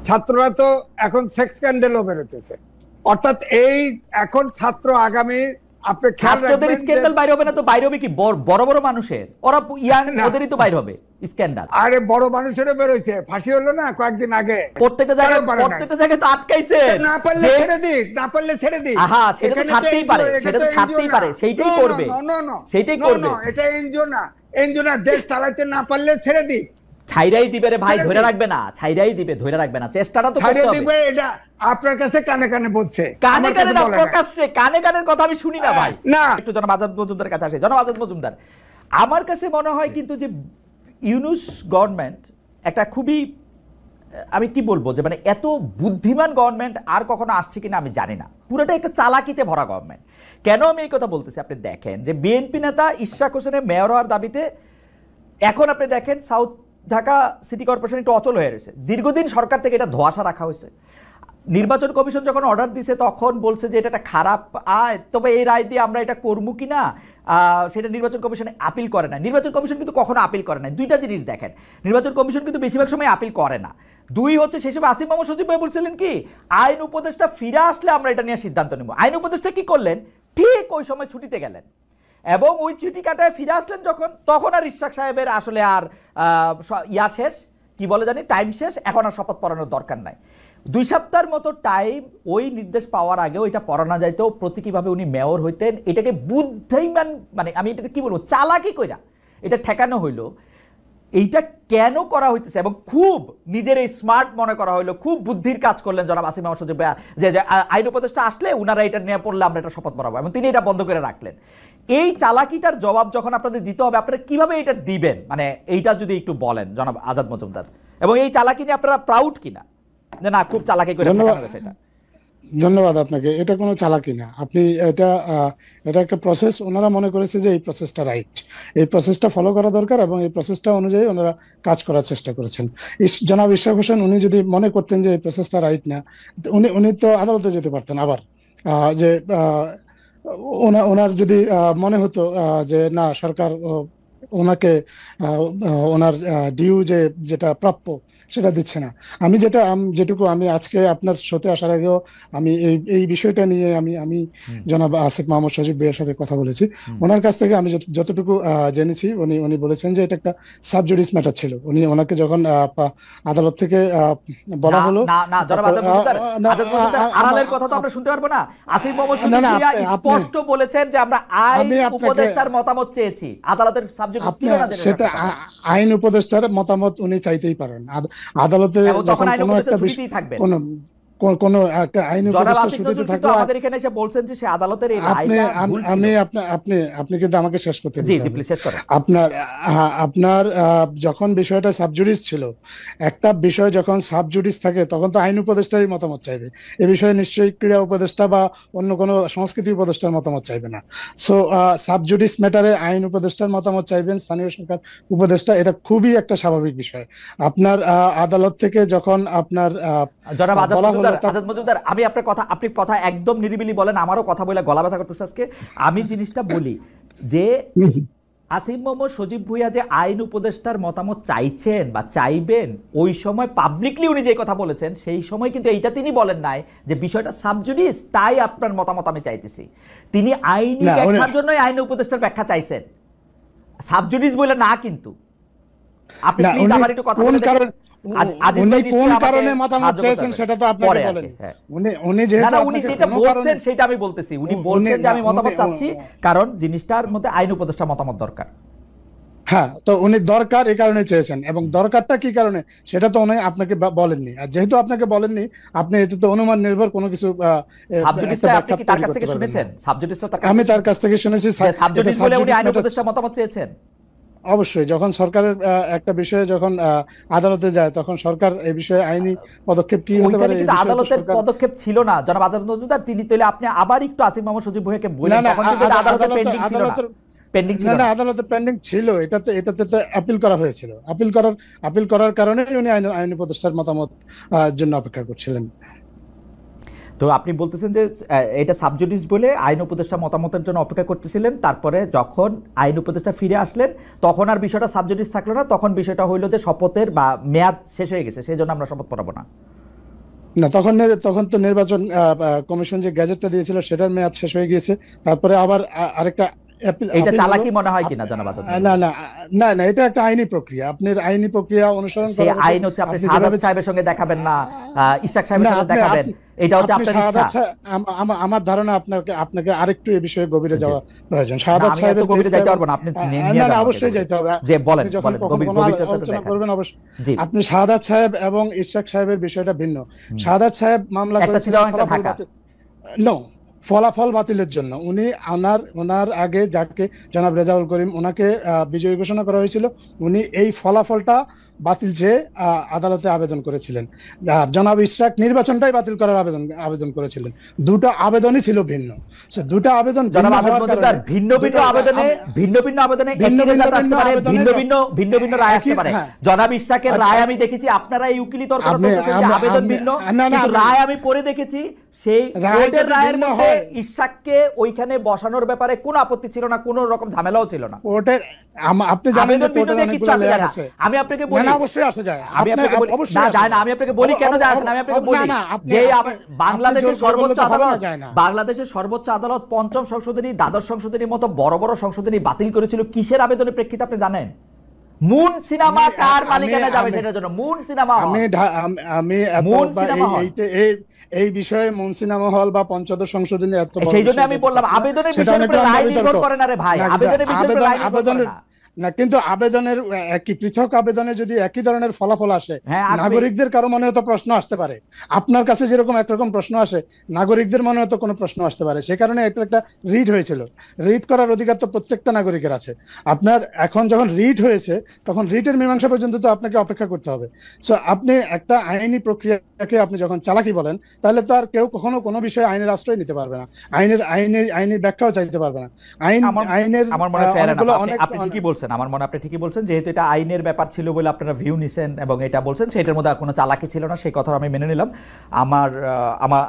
ছাত্ররা তো এখন সেক্স স্ক্যান্ডেলও বেরোতেছে, অর্থাৎ এই এখন ছাত্র আগামী আপনি খেয়াল ছাত্রদের রাখবেন স্ক্যান্ডাল বাইরে হবে না তো বাইরে হবে কি বড় বড় মানুষের, ওরা ইয়াং ওদেরই তো বাইরে হবে স্ক্যান্ডাল। আরে বড় মানুষেরও বেরোইছে, ফাঁসি হলো না কয়েকদিন আগে, প্রত্যেকটা জায়গায় তো আটকাইছে। না পারলে ছেড়ে দিক, না পারলে ছেড়ে দিক। হ্যাঁ সেটা তো ছাড়তেই পারে, সেটা তো ছাড়তেই পারে, সেইটাই করবে, সেইটাই করবে। এটা এনজিও না, এনজিও না, দেশ চালাতে না পারলে ছেড়ে দিক। ছাইরাই দিবে রে ভাই, ধরে রাখবে না, ছাইরাই দিবে, ধরে রাখবে না, চেষ্টাটা তো করতে হবে। এটা আপনার কাছে কানে কানে বলছে, কানে কানে না, প্রকাশ্যে কানে কানের কথা আমি শুনি না ভাই। না একটু জনাব আজাদ মজুমদার কাছে আসে। জনাব আজাদ মজুমদার, আমার কাছে মনে হয় কিন্তু যে ইউনূস গভর্নমেন্ট একটা খুবই, আমি কি বলবো, যে মানে এত বুদ্ধিমান গভর্নমেন্ট আর কখনো আসছে কিনা আমি জানি না, পুরোটা একটা চালাকিতে ভরা গভর্নমেন্ট। কেন আমি এই কথা বলতেছি, আপনি দেখেন যে বিএনপি নেতা ইশরাক হোসেনের মেয়র হওয়ার দাবিতে এখন আপনি দেখেন সাউথ ঢাকা সিটি কর্পোরেশন একটু অচল হয়ে রয়েছে, দীর্ঘদিন সরকার থেকে এটা ধোঁয়াশা রাখা হয়েছে। নির্বাচন কমিশন যখন অর্ডার দিছে তখন বলছে যে এটা একটা খারাপ আয়, তবে এই রায় দিয়ে আমরা এটা করবো কিনা সেটা নির্বাচন কমিশনে আপিল করে না। নির্বাচন কমিশন কিন্তু কখনো আপিল করে না। দুইটা জিনিস দেখেন, নির্বাচন কমিশন কিন্তু বেশিরভাগ সময় আপিল করে না। দুই হচ্ছে সেই সময় আসিফ মাহমুদ সজীব ভাই বলছিলেন কি আইন উপদেষ্টা ফিরে আসলে আমরা এটা নিয়ে সিদ্ধান্ত নেব। আইন উপদেষ্টা কি করলেন, ঠিক ওই সময় ছুটিতে গেলেন এবং ওই ছুটি কাটায় ফিরে আসলেন যখন, তখন আর ইশরাক সাহেবের আসলে আর ইয়া শেষ, কি বলে জানি, টাইম শেষ, এখন আর শপথ পড়ানোর দরকার নাই। 2 সপ্তাহের মতো টাইম ওই নির্দেশ পাওয়ার আগেও এটা পড়ানো যাইতো, প্রতীকীভাবে উনি মেয়র হইতেন। এটাকে বুদ্ধিমান, মানে আমি এটাকে কি বলবো, চালাকি কইরা এটা ঠেকানো হইলো। এইটা কেন করা হইতেছে এবং খুব নিজের এই স্মার্ট মনে করা হইলো, খুব বুদ্ধির কাজ করলেন জনাব আসিফ মাহমুদ সজীব যে আইন উপদেষ্টা আসলে উনারা এটা নিয়ে পড়লে আমরা এটা শপথ পড়াবো, এবং তিনি এটা বন্ধ করে রাখলেন। এই চালাকিটার জবাব যখন আপনাদের দিতে হবে, আপনারা কিভাবে এটা দিবেন, মানে এইটা যদি একটু বলেন জনাব আজাদ মজুমদার, এবং এই চালাকি নিয়ে আপনারা প্রাউড কিনা যে না খুব চালাকি করে সেটা। ধন্যবাদ আপনাকে। এটা কোনো চালাকি না, আপনি এটা একটা প্রসেস। ওনারা মনে করেছে যে এই প্রসেসটা রাইট, এই প্রসেসটা ফলো করা দরকার এবং এই প্রসেসটা অনুযায়ী ওনারা কাজ করার চেষ্টা করেছেন। জনাব ইশরাক হোসেন উনি যদি মনে করতেন যে এই প্রসেসটা রাইট না, উনি তো আদালতে যেতে পারতেন আবার, যে ওনার যদি মনে হতো যে না সরকার ওনাকে ওনার ডিউ যেটা প্রাপ্য সেটা দিচ্ছে না। আমি যেটুকু আমি আজকে আপনার সাথে আসার আগেও আমি এই বিষয়টা নিয়ে আমি জনাব আসিফ মাহমুদ সজীব ভাইয়ের সাথে কথা বলেছি। ওনার কাছ থেকে আমি যতটুকু জেনেছি, উনি বলেছেন যে এটা একটা সাবজুডিস ম্যাটার ছিল। ওনাকে যখন আদালত থেকে বলা হলো, আড়ালের কথা তো আমরা শুনতে পারবো না। আসিফ মাহমুদ সজীব স্পষ্ট বলেছেন যে আমরা আইন উপদেষ্টার মতামত চেয়েছি, আদালতের সাবজুডিস ছিল না। সেটা আইন উপদেষ্টার মতামত উনি চাইতেই পারেন আদালতে, যখন কোনো একটা বিষয় কোন একটা আইন উপদেষ্টা ছুটিতে থাকলে আমাদের এখানে এসে বলছেন যে সে আদালতের এই রায়টা ভুল ছিল। আপনি কিন্তু আমাকে শেষ করতে দিন। জি জি প্লিজ শেষ করুন। আপনার যখন বিষয়টা সাবজুডিস ছিল, একটা বিষয় যখন সাবজুডিস থাকে তখন তো আইন উপদেষ্টারই মতামত চাইবে। এই বিষয়ে নিশ্চয়ই ক্রীড়া উপদেষ্টা বা অন্য কোনো সংস্কৃতি উপদেষ্টার মতামত চাইবে না। সো সাবজুডিস ম্যাটারে আইন উপদেষ্টার মতামত চাইবেন স্থানীয় সরকার উপদেষ্টা, এটা খুবই একটা স্বাভাবিক বিষয়। আপনার আদালত থেকে যখন আপনার আজাদ মজুমদার, আমি আপনার কথা, আপনি কথা একদম নিরিবিলি বলেন, আমারও কথা বলে গলা ব্যথা করতেছে আজকে। আমি জিনিসটা বলি যে আসিফ মোহাম্মদ সজীব ভুঁইয়া যে আইন উপদেষ্টার মতামত চাইছেন বা চাইবেন, ওই সময় পাবলিকলি উনি যে কথা বলেছেন সেই সময় কিন্তু এইটা তিনি বলেন নাই যে বিষয়টা সাবজুডিস, তাই আপনার মতামত আমি চাইতেছি। তিনি আইনি ব্যাখ্যার জন্যই আইন উপদেষ্টার ব্যাখ্যা চাইছেন, সাবজুডিস বলে না। কিন্তু আপনি প্লিজ আমার একটু কথা বলেন, উনি কোন কারণে মতামত চেয়েছেন সেটা তো আপনাকে বলেন। উনি যেহেতু উনি যেটা বলছেন সেটা আমি বলতেছি, উনি বলছেন যে আমি মতামত চাচ্ছি কারণ জিনিসটার মধ্যে আইন উপদেষ্টা মতামত দরকার। হ্যাঁ, তো উনি দরকার এই কারণে চেয়েছেন, এবং দরকারটা কি কারণে সেটা তো উনি আপনাকে বলেননি। আর যেহেতু আপনাকে বলেননি, আপনি এটা তো অনুমান নির্ভর কোনো কিছু। আপনি কি তার কাছ থেকে শুনেছেন? আমি তার কাছ থেকে শুনেছি সাবজুডিস বলে উনি আইন উপদেষ্টা মতামত চেয়েছেন। অবশ্যই যখন সরকারের একটা বিষয়ে যখন আদালতে যায় তখন সরকার এই বিষয়ে আইনি পদক্ষেপ কি হতে পারে, কিন্তু আদালতের পদক্ষেপ ছিল না জনাব আজাদ মজুমদার। তিনি তাহলে আপনি আবার একটু আসিফ মাহমুদ সজিব ভুঁইয়াকে বলেন, তখন কিন্তু আদালতে পেন্ডিং ছিল না, আদালতে পেন্ডিং ছিল। এটাতে তো আপিল করা হয়েছিল। আপিল করার কারণে উনি আইন উপদেষ্টার মতামত জন্য অপেক্ষা করছিলেন। তো আপনি বলতেছেন যে এটা সাবজুডিস বলে আইন উপদেষ্টা মতামতের জন্য অপেক্ষা করতেছিলেন, তারপরে যখন আইন উপদেষ্টা ফিরে আসলেন তখন আর বিষয়টা সাবজুডিস থাকলো না, তখন বিষয়টা হইলো যে শপথের বা মেয়াদ শেষ হয়ে গেছে, সেই জন্য আমরা শপথ পড়াবো না। না, তখন তো নির্বাচন কমিশন যে গ্যাজেটটা দিয়েছিল সেটার মেয়াদ শেষ হয়ে গিয়েছে। তারপরে আবার আরেকটা এটা চালাকি মনে হয় কিনা জনাব আজাদ? না না না না, এটা একটা আইনি প্রক্রিয়া। আপনার আইনি প্রক্রিয়া অনুসরণ সেই আইন হচ্ছে আপনি শাহাদাত সাহেবের সঙ্গে দেখাবেন না, ইশাক সাহেবের সঙ্গে দেখাবেন, এটা হচ্ছে আপনার ইচ্ছা। আমার ধারণা আপনাকে আরেকটু এই বিষয়ে গভীরে যাওয়া প্রয়োজন। শাহাদাত সাহেবের গভীরে যাইতে পারবো না, আপনি না না, অবশ্যই যাইতে হবে। যে বলেন যখন আলোচনা করবেন অবশ্যই আপনি শাহাদাত সাহেব এবং ইশাক সাহেবের বিষয়টা ভিন্ন। শাহাদাত সাহেব মামলা করেছিলেন ফলাফল বাতিলের জন্য। উনি ওনার আগে যাকে জনাব রেজাউল করিম ওনাকে বিজয়ী ঘোষণা করা হয়েছিল, উনি এই ফলাফলটা বাতিল চেয়ে আদালতে আবেদন করেছিলেন। জনাব ইশরাক নির্বাচনটাই বাতিল করার আবেদন করেছিলেন। দুটো আবেদনই ছিল ভিন্ন। দুটো আবেদন ভিন্ন ভিন্ন আবেদনে ভিন্ন ভিন্ন রায় আসতে পারে। জনাব ইশরাকের রায় আমি দেখেছি, আপনারা এই উকিলি তর্ক করতেছেন যে আবেদন ভিন্ন, কিন্তু রায় আমি পড়ে দেখেছি সেই কোর্টের রায়ের মধ্যে ইশাককে ওইখানে বসানোর ব্যাপারে কোনো আপত্তি ছিল না, কোনো রকম ঝামেলাও ছিল না। কোর্টের আপনি জানেন যে কোর্টের অনেকগুলো লেয়ার আছে। আমি আপনাকে বলি না, অবশ্যই আসে যায়। আমি আপনাকে বলি না যায় না, আমি আপনাকে বলি কেন যায় না। আমি আপনাকে বলি যে বাংলাদেশের সর্বোচ্চ আদালত, বাংলাদেশের সর্বোচ্চ আদালত পঞ্চম সংশোধনী, দ্বাদশ সংশোধনীর মতো বড় বড় সংশোধনী বাতিল করেছিল কিসের আবেদনের প্রেক্ষিতে আপনি জানেন? মুন সিনেমা কার মালিকানা যাবে সেটার জন্য। মুন সিনেমা আমি এই বিষয়ে মুন সিনেমা হল বা পঞ্চদশ সংশোধনী এত বড়, সেই জন্য আমি বললাম আবেদনের বিষয়ের উপরে রায় নির্ভর করে না রে ভাই, আবেদনের বিষয়ের উপরে রায় নির্ভর করে না। না, কিন্তু আবেদনের একই পৃথক আবেদনে যদি একই ধরনের ফলাফল আসে, নাগরিকদের কারো মনে হয়তো প্রশ্ন আসতে পারে। আপনার কাছে যেরকম একরকম প্রশ্ন আসে, নাগরিকদের মনে হয়তো কোনো প্রশ্ন আসতে পারে। সে কারণে একটা রিট হয়েছিল। রিট করার অধিকার তো প্রত্যেকটা নাগরিকের আছে। আপনার এখন যখন রিট হয়েছে তখন রিটের মীমাংসা পর্যন্ত তো আপনাকে অপেক্ষা করতে হবে। সো আপনি একটা আইনি প্রক্রিয়াকে আপনি যখন চালাকি বলেন, তাহলে তো আর কেউ কখনো কোনো বিষয়ে আইনের আশ্রয় নিতে পারবে না, আইনের ব্যাখ্যাও চাইতে পারবে না। আইনের আপনি ঠিকই বলছেন, আমার মনে আপনি ঠিকই বলছেন, যেহেতু এটা আইনের ব্যাপার ছিল বলে আপনারা ভিউ নিছেন এবং এটা বলছেন, সেটার মধ্যে কোনো চালাকি ছিল না, সেই কথা আমি মেনে নিলাম।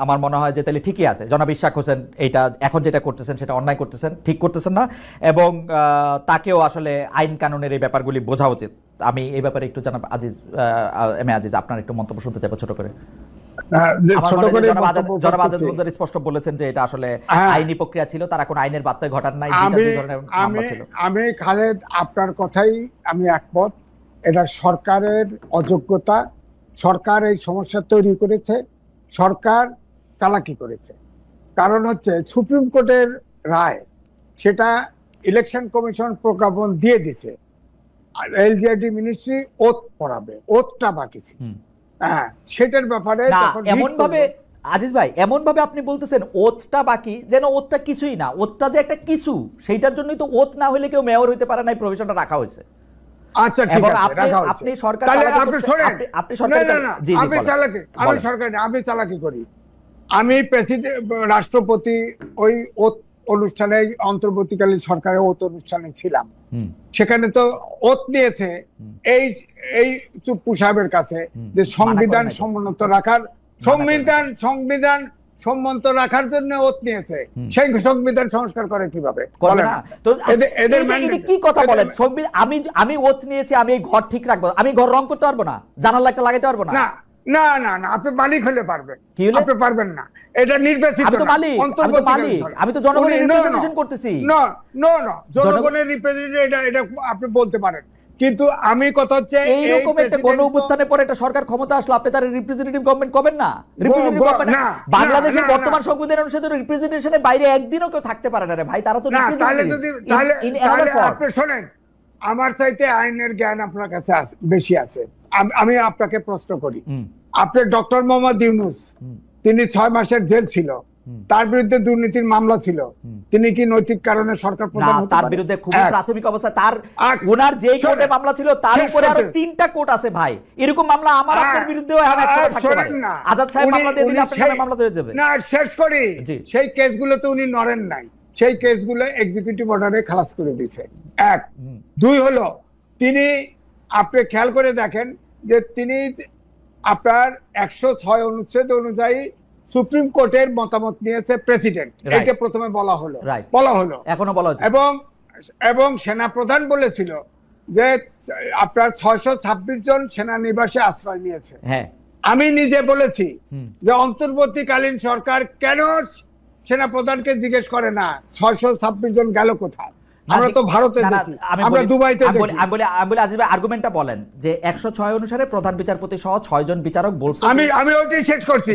আমার মনে হয় যে তাহলে ঠিকই আছে। জনাব ইশাক হোসেন এটা এখন যেটা করতেছেন সেটা অন্যায় করতেছেন, ঠিক করতেছেন না, এবং তাকেও আসলে আইন কানুনের এই ব্যাপারগুলি বোঝা উচিত। আমি এই ব্যাপারে একটু জনাব আজিজ আপনার একটু মন্তব্য শুনতে চাইবো ছোট করে। স্পষ্ট বলেছেন যে এটা আসলে আইনি প্রক্রিয়া ছিল, তারা কোন আইনের বাধ্যয় ঘটান নাই। আমি খালেদ আপনার কথাই আমি একমত। এটা সরকারের অযোগ্যতা, সরকার এই সমস্যা তৈরি করেছে, সরকার চালাকি করেছে। কারণ হচ্ছে সুপ্রিম কোর্টের রায়, সেটা ইলেকশন কমিশন প্রজ্ঞাপন দিয়ে দিছে, এলজিআইডি মিনিস্ট্রি ওথ পড়াবে, ওথটা বাকি ছিল। হ্যাঁ, সেটার ব্যাপারে এমন ভাবে আজিজ ভাই, এমন ভাবে আপনি বলতেছেন ওথটা বাকি, যেন ওথটা কিছুই না। ওথটা যে একটা কিছু, সেইটার জন্যই তো ওথ না হলে কেউ মেয়র হইতে পারে না, এই প্রভিশনটা রাখা হয়েছে। আচ্ছা ঠিক আছে, রাখা হয়েছে। আপনি সরকার, আপনি সরকার, আমি চালাকি করি। আমি প্রেসিডেন্ট, রাষ্ট্রপতি ওই ওথ অনুষ্ঠানে, অন্তর্বর্তীকালীন সরকারের ওথ অনুষ্ঠানে ছিলাম। সেখানে তো ওথ নিয়েছে এই চুপ্পু সাহেবের কাছে যে সংবিধান সম্মত রাখার, সংবিধান সম্মত রাখার জন্য ওথ নিয়েছে। সেই সংবিধান সংস্কার করে কিভাবে? এদের কি কথা বলেন? আমি ওথ নিয়েছি, আমি এই ঘর ঠিক রাখবো, আমি ঘর রং করতে পারবো না, জানালা একটা লাগাইতে পারবো না। না না না, আপনি মালিক হলে পারবেন, আপনি পারবেন না। এটা নির্বাচিত, আমি তো জনগণের রিপ্রেজেন্টেশন করতেছি। জনগণের রিপ্রেজেন্টেটিভ, এটা আপনি বলতে পারেন, কিন্তু আমি কথা হচ্ছে এইরকম একটা গণ অভ্যুত্থানের পরে একটা সরকার ক্ষমতা আসলো, আপনি তার রিপ্রেজেন্টেটিভ গভর্নমেন্ট করবেন না? বাংলাদেশের বর্তমান সংবিধান অনুসারে রিপ্রেজেন্টেশনের বাইরে একদিনও কেউ থাকতে পারে না রে ভাই, তারা তো আপনি শোনেন, আমার চাইতে আইনের জ্ঞান আপনার কাছে বেশি আছে। আমি আপনাকে প্রশ্ন করি, আপনার ডক্টর মোহাম্মদ ইউনূস, তিনি 6 মাসের জেল ছিল, তার বিরুদ্ধে দুর্নীতির মামলা ছিল, তিনি কি নৈতিক কারণে সরকার প্রধান হতে পারে? তার বিরুদ্ধে খুব প্রাথমিক অবস্থা, তার ওনার যে কোর্টে মামলা ছিল তার উপরে আরো 3টা কোর্ট আছে ভাই। এরকম মামলা আমার আপনার বিরুদ্ধেও থাকতে পারে। আজাদ সাহেব মামলা দিয়ে দিলে আপনার নামে মামলা হয়ে যাবে না। শেষ করি, সেই কেসগুলোতে উনি নড়েন নাই, সেই কেসগুলো এক্সিকিউটিভ অর্ডারে খালাস করে দিয়েছে। 1 2 হলো, তিনি আপনি খেয়াল করে দেখেন যে তিনি আপনার 106 অনুচ্ছেদ অনুযায়ী সুপ্রিম কোর্টের মতামত নিয়েছে প্রেসিডেন্ট, এটা প্রথমে বলা হলো, এখনো বলা হচ্ছে, এবং সেনা প্রধান বলেছিল যে আপনার 626 জন সেনানিবাসে আশ্রয় নিয়েছে। আমি নিজে বলেছি যে অন্তর্বর্তীকালীন সরকার কেন সেনাপ্রধানকে জিজ্ঞেস করে না 626 জন গেল কোথায়? আমরা তো ভারতে দেখি, আমরা দুবাইতে দেখি। আমি বলি আজিজ ভাই আর্গুমেন্টটা বলেন যে 106 অনুসারে প্রধান বিচারপতি সহ 6 জন বিচারক বলছেন। আমি ওইটাই শেষ করছি।